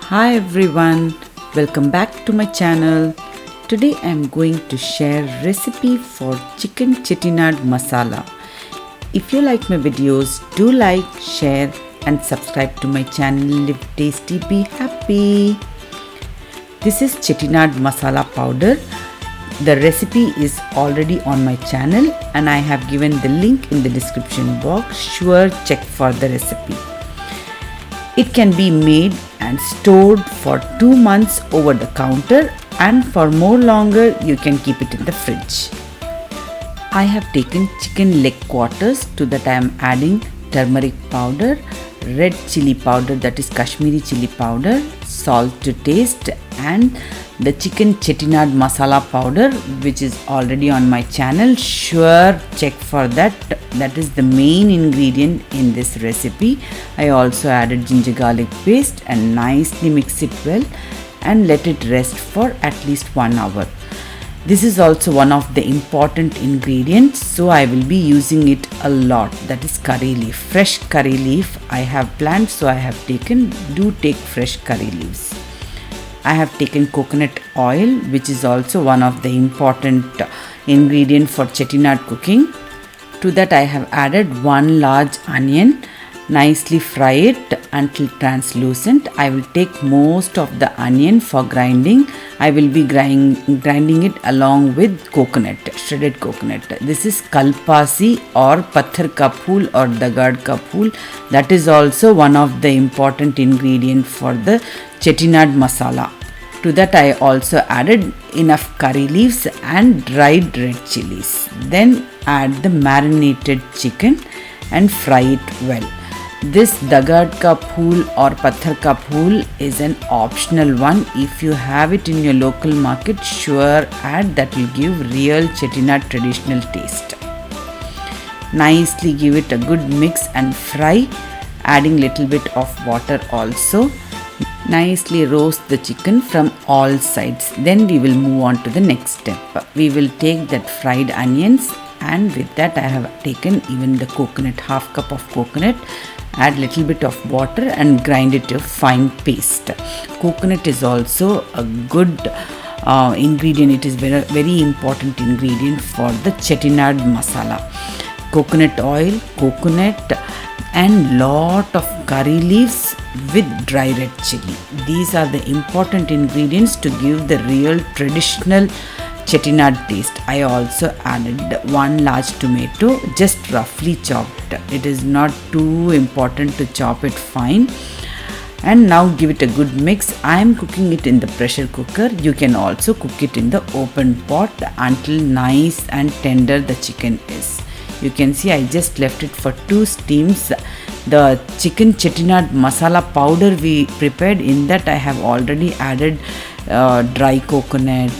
Hi everyone, welcome back to my channel. Today I am going to share recipe for chicken Chettinad masala. If you like my videos, do like, share and subscribe to my channel. Live tasty, be happy. This is Chettinad masala powder. The recipe is already on my channel and I have given the link in the description box. Sure, check for the recipe. It can be made and stored for 2 months over the counter, and for more longer you can keep it in the fridge. I have taken chicken leg quarters. To that I am adding turmeric powder, red chili powder, that is Kashmiri chili powder, salt to taste, and the chicken Chettinad masala powder, which is already on my channel. Sure, check for that. That is the main ingredient in this recipe. I also added ginger garlic paste and nicely mix it well and let it rest for at least 1 hour. This is also one of the important ingredients, so I will be using it a lot. That is curry leaf. Fresh curry leaf I have planned, so I have taken. Do take fresh curry leaves. I have taken coconut oil, which is also one of the important ingredient for Chettinad cooking. To that I have added 1 large onion. Nicely fry it until translucent. I will take most of the onion for grinding. I will be grinding it along with coconut, shredded coconut. This is kalpasi or patthar ka phool or dagad ka phool. That is also one of the important ingredient for the Chettinad masala. To that I also added enough curry leaves and dried red chilies. Then add the marinated chicken and fry it well. This dagad ka phool or patthar ka phool is an optional one. If you have it in your local market, sure add. That will give real Chettinad traditional taste. Nicely give it a good mix and fry, adding little bit of water also. Nicely roast the chicken from all sides. Then we will move on to the next step. We will take that fried onions, and with that I have taken even the coconut, half cup of coconut. Add little bit of water and grind it to a fine paste. Coconut is also a good ingredient. It is very important ingredient for the Chettinad masala. Coconut oil, coconut and lot of curry leaves with dry red chili. These are the important ingredients to give the real traditional Chettinad taste. I also added 1 large tomato, just roughly chopped. It is not too important to chop it fine. And now give it a good mix. I am cooking it in the pressure cooker. You can also cook it in the open pot until nice and tender the chicken is. You can see I just left it for 2 steams. The chicken Chettinad masala powder we prepared, in that I have already added dry coconut,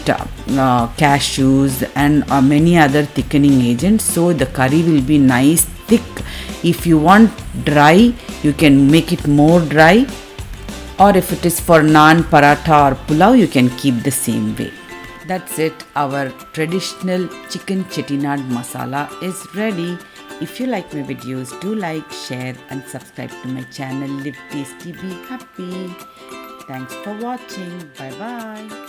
cashews and many other thickening agents, so the curry will be nice thick. If you want dry, you can make it more dry, or if it is for naan, paratha or pulao, you can keep the same way. That's it. Our traditional chicken Chettinad masala is ready. If you like my videos, do like, share and subscribe to my channel. Live tasty, be happy. Thanks for watching. Bye bye.